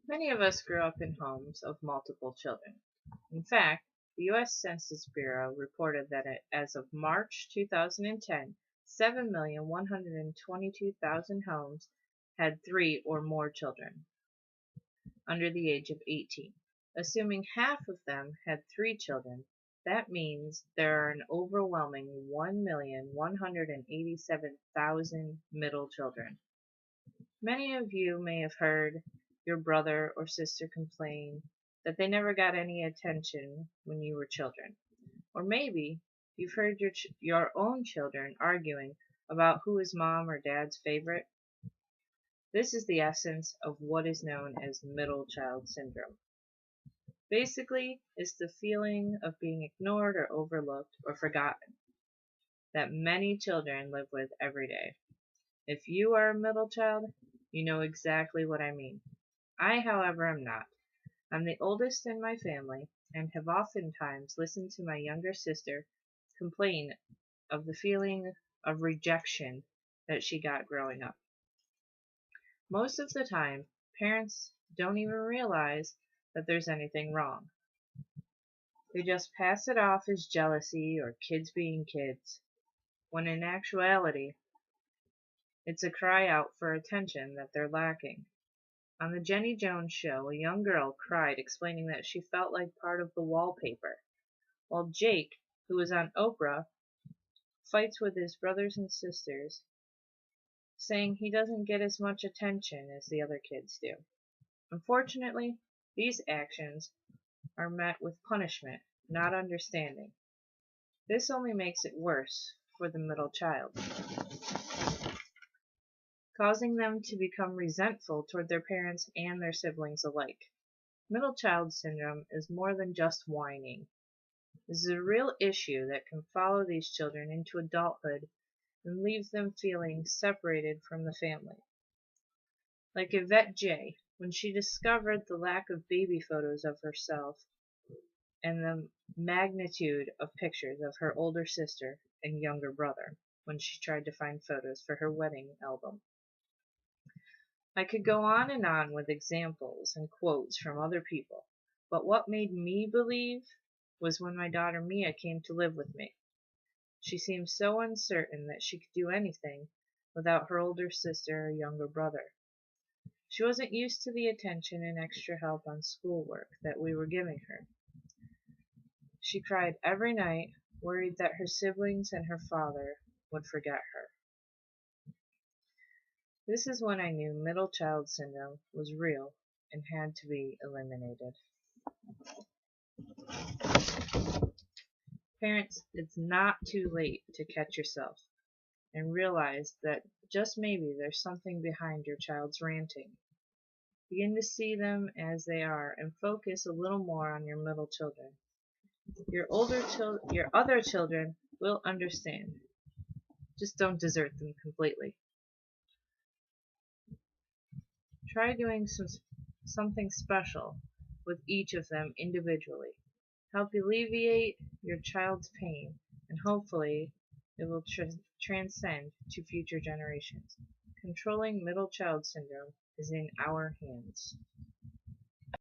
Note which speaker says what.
Speaker 1: Many of us grew up in homes of multiple children. In fact, the U.S. Census Bureau reported that as of March 2010, 7,122,000 homes had three or more children under the age of 18. Assuming half of them had three children, that means there are an overwhelming 1,187,000 middle children. Many of you may have heard your brother or sister complain that they never got any attention when you were children. Or maybe you've heard your own children arguing about who is mom or dad's favorite. This is the essence of what is known as middle child syndrome. Basically, it's the feeling of being ignored or overlooked or forgotten that many children live with every day. If you are a middle child, you know exactly what I mean. I, however, am not. I'm the oldest in my family and have oftentimes listened to my younger sister complain of the feeling of rejection that she got growing up. Most of the time, parents don't even realize that there's anything wrong. They just pass it off as jealousy or kids being kids, when in actuality, it's a cry out for attention that they're lacking. On the Jenny Jones show, a young girl cried explaining that she felt like part of the wallpaper, while Jake, who was on Oprah, fights with his brothers and sisters, saying he doesn't get as much attention as the other kids do. Unfortunately, these actions are met with punishment, not understanding. This only makes it worse for the middle child, causing them to become resentful toward their parents and their siblings alike. Middle child syndrome is more than just whining. This is a real issue that can follow these children into adulthood and leave them feeling separated from the family. Like Yvette J, when she discovered the lack of baby photos of herself and the magnitude of pictures of her older sister and younger brother when she tried to find photos for her wedding album. I could go on with examples and quotes from other people, but what made me believe was when my daughter Mia came to live with me. She seemed so uncertain that she could do anything without her older sister or younger brother. She wasn't used to the attention and extra help on schoolwork that we were giving her. She cried every night, worried that her siblings and her father would forget her. This is when I knew middle child syndrome was real and had to be eliminated. Parents, it's not too late to catch yourself and realize that just maybe there's something behind your child's ranting. Begin to see them as they are and focus a little more on your middle children. Your other children will understand. Just don't desert them completely. Try doing something special with each of them individually. Help alleviate your child's pain, and hopefully it will transcend to future generations. Controlling middle child syndrome is in our hands.